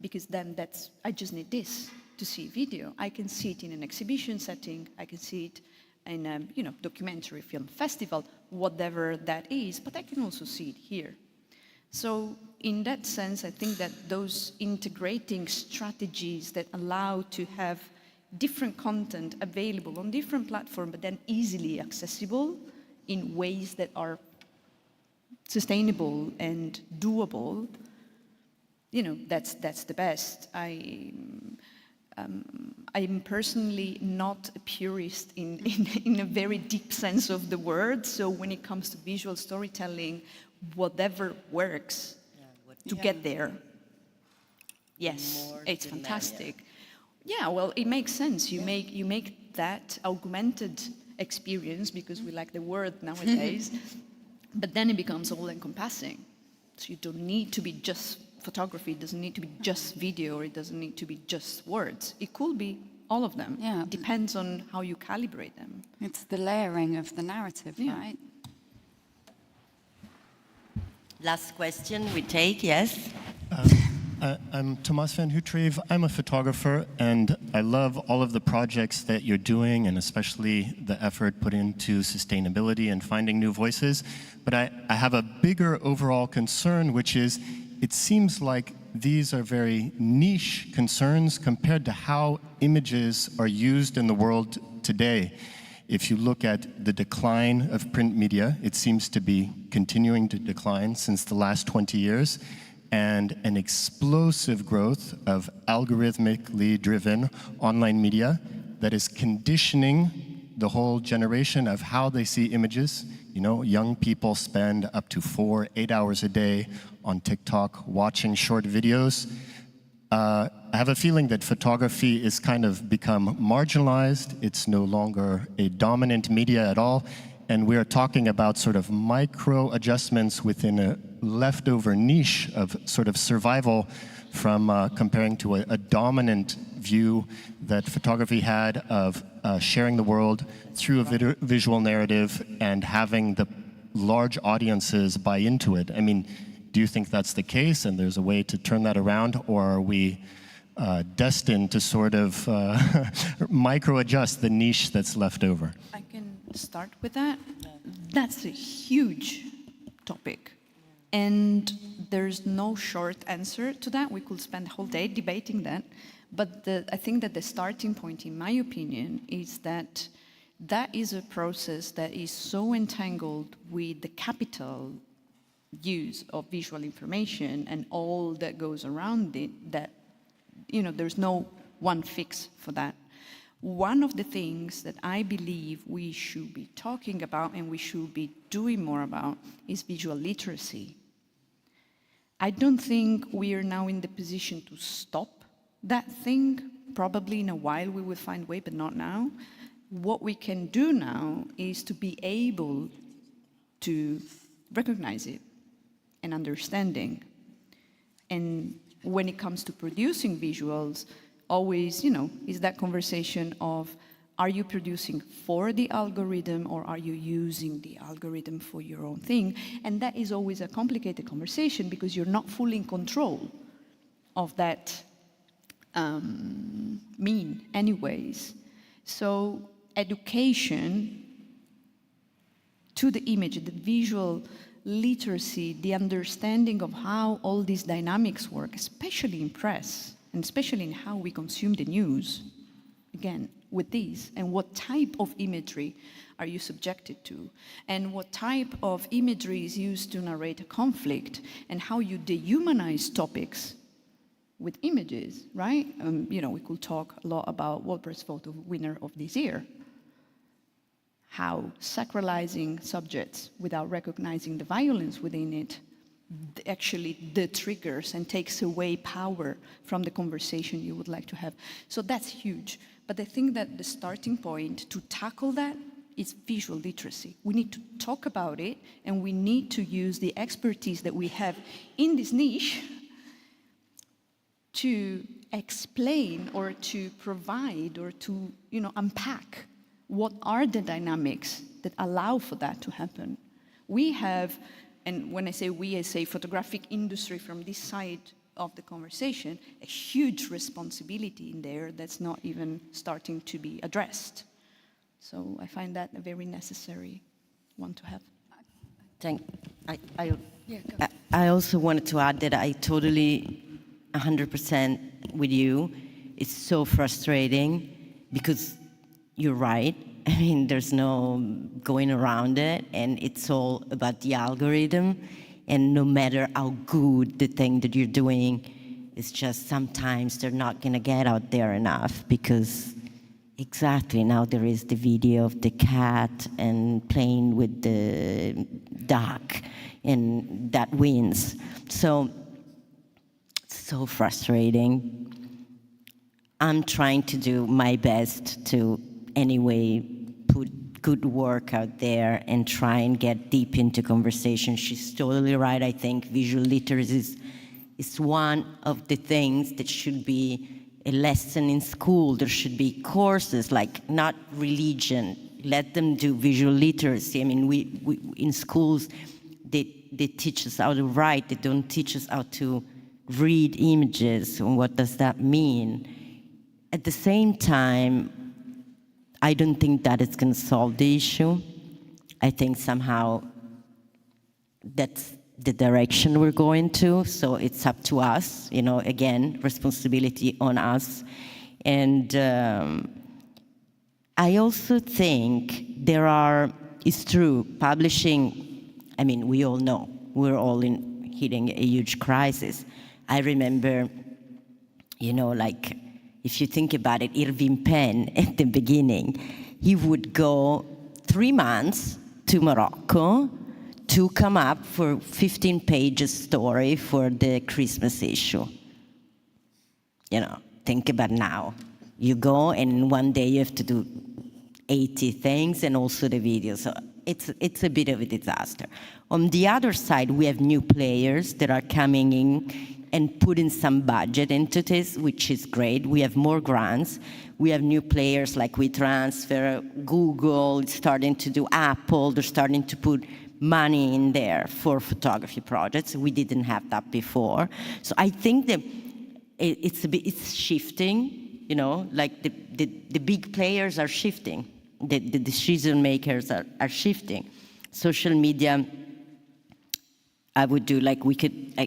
Because then I just need this to see video. I can see it in an exhibition setting, I can see it in a, you know, documentary film festival, whatever that is, but I can also see it here. So in that sense, I think that those integrating strategies that allow to have different content available on different platforms, but then easily accessible in ways that are sustainable and doable, you know, that's the best. I'm personally not a purist in a very deep sense of the word. So when it comes to visual storytelling, whatever works to get there, yes, it's fantastic. Yeah, well, it makes sense. You make that augmented experience, because we like the word nowadays, but then it becomes all-encompassing. So you don't need to be just photography, it doesn't need to be just video, or it doesn't need to be just words. It could be all of them. Yeah. It depends on how you calibrate them. It's the layering of the narrative, right? Last question we take, yes? I'm Thomas van Hutreeve. I'm a photographer, and I love all of the projects that you're doing, and especially the effort put into sustainability and finding new voices. But I have a bigger overall concern, which is it seems like these are very niche concerns compared to how images are used in the world today. If you look at the decline of print media, it seems to be continuing to decline since the last 20 years. And an explosive growth of algorithmically driven online media that is conditioning the whole generation of how they see images. You know, young people spend up to 4-8 hours a day on TikTok watching short videos. I have a feeling that photography is kind of become marginalized. It's no longer a dominant media at all. And we're talking about sort of micro adjustments within a leftover niche of sort of survival from comparing to a dominant view that photography had of sharing the world through a visual narrative and having the large audiences buy into it. I mean, do you think that's the case and there's a way to turn that around, or are we destined to sort of micro-adjust the niche that's left over? I can start with that. That's a huge topic. And there's no short answer to that. We could spend a whole day debating that. But I think that the starting point, in my opinion, is that that is a process that is so entangled with the capital use of visual information and all that goes around it that, you know, there's no one fix for that. One of the things that I believe we should be talking about and we should be doing more about is visual literacy. I don't think we are now in the position to stop that thing. Probably in a while we will find a way, but not now. What we can do now is to be able to recognize it and understanding. And when it comes to producing visuals, always, is that conversation of, are you producing for the algorithm or are you using the algorithm for your own thing? And that is always a complicated conversation because you're not fully in control of that mean anyways. So education to the image, the visual literacy, the understanding of how all these dynamics work, especially in press, and especially in how we consume the news, again, with these, and what type of imagery are you subjected to, and what type of imagery is used to narrate a conflict, and how you dehumanize topics with images, right? We could talk a lot about World Press Photo winner of this year, how sacralizing subjects without recognizing the violence within it actually triggers and takes away power from the conversation you would like to have. So that's huge. But I think that the starting point to tackle that is visual literacy. We need to talk about it, and we need to use the expertise that we have in this niche to explain or to provide or to unpack what are the dynamics that allow for that to happen. We have, and when I say we, I say photographic industry from this side of the conversation, a huge responsibility in there that's not even starting to be addressed. So I find that a very necessary one to have. I also wanted to add that I totally 100% with you. It's so frustrating because you're right. I mean, there's no going around it, and it's all about the algorithm. And no matter how good the thing that you're doing, it's just sometimes they're not going to get out there enough because exactly now there is the video of the cat and playing with the duck, and that wins. So frustrating. I'm trying to do my best to anyway put good work out there and try and get deep into conversation. She's totally right. I think visual literacy is one of the things that should be a lesson in school. There should be courses, like not religion. Let them do visual literacy. I mean, we in schools, they teach us how to write. They don't teach us how to read images, and what does that mean? At the same time, I don't think that it's going to solve the issue. I think somehow that's the direction we're going to, so it's up to us, again, responsibility on us. And I also think it's true, publishing, I mean, we all know, we're all hitting a huge crisis. I remember, like, if you think about it, Irving Penn at the beginning, he would go 3 months to Morocco to come up for 15-page story for the Christmas issue. Think about now. You go and one day you have to do 80 things and also the video. So it's a bit of a disaster. On the other side, we have new players that are coming in and putting some budget into this, which is great. We have more grants. We have new players like WeTransfer, Google, starting to do Apple. They're starting to put money in there for photography projects. We didn't have that before. So I think that it's shifting, like the big players are shifting. The decision makers are shifting. Social media, I would do like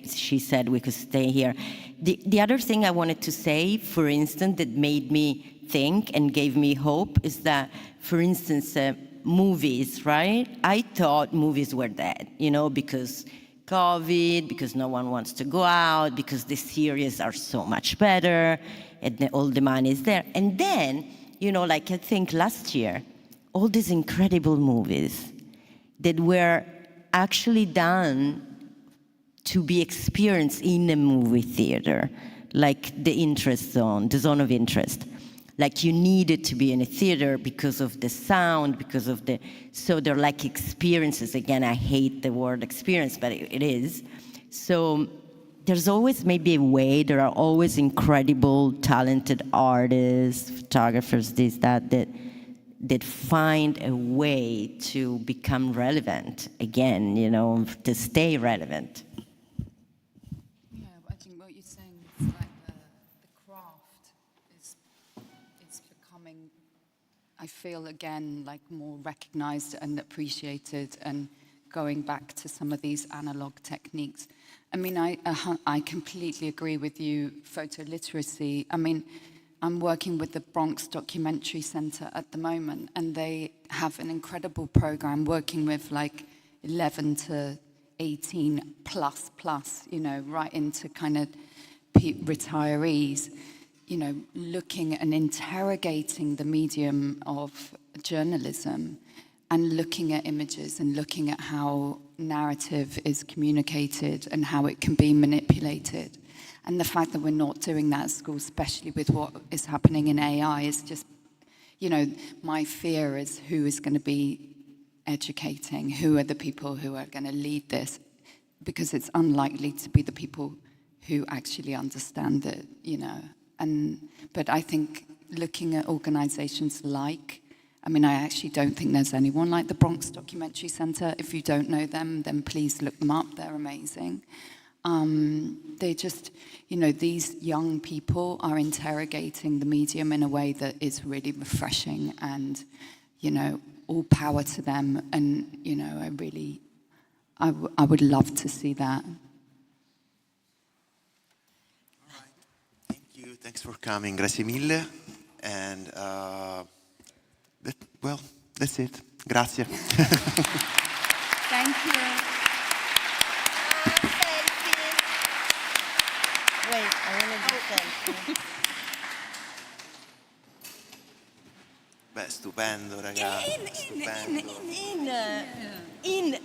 she said, we could stay here. The other thing I wanted to say, for instance, that made me think and gave me hope is that, for instance, movies, right? I thought movies were dead, because COVID, because no one wants to go out, because the series are so much better, and all the money is there. And then, you know, like I think last year, all these incredible movies that were actually done to be experienced in a movie theater, like the interest zone, the zone of interest. Like you needed to be in a theater because of the sound, because of the, so they're like experiences. Again, I hate the word experience, but it is. So there's always maybe a way, there are always incredible, talented artists, photographers, this, that find a way to become relevant again, you know, to stay relevant. Yeah, I think what you're saying is like the craft is becoming, I feel again, like more recognized and appreciated, and going back to some of these analog techniques. I mean, I completely agree with you, photoliteracy. I mean, I'm working with the Bronx Documentary Center at the moment, and they have an incredible program working with like 11 to 18 plus, you know, right into kind of retirees, you know, looking and interrogating the medium of journalism and looking at images and looking at how narrative is communicated and how it can be manipulated. And the fact that we're not doing that at school, especially with what is happening in AI, is just, you know, my fear is who is going to be educating, who are the people who are going to lead this, because it's unlikely to be the people who actually understand it, you know. But I think looking at organizations like, I mean, I actually don't think there's anyone like the Bronx Documentary Center. If you don't know them, then please look them up. They're amazing. They just, you know, these young people are interrogating the medium in a way that is really refreshing, and, you know, all power to them. And, you know, I would love to see that. All right. Thank you. Thanks for coming. Grazie mille. And, well, that's it. Grazie. Thank you. Wait, I want to do selfie. Beh, stupendo, ragazzi. Stupendo. In.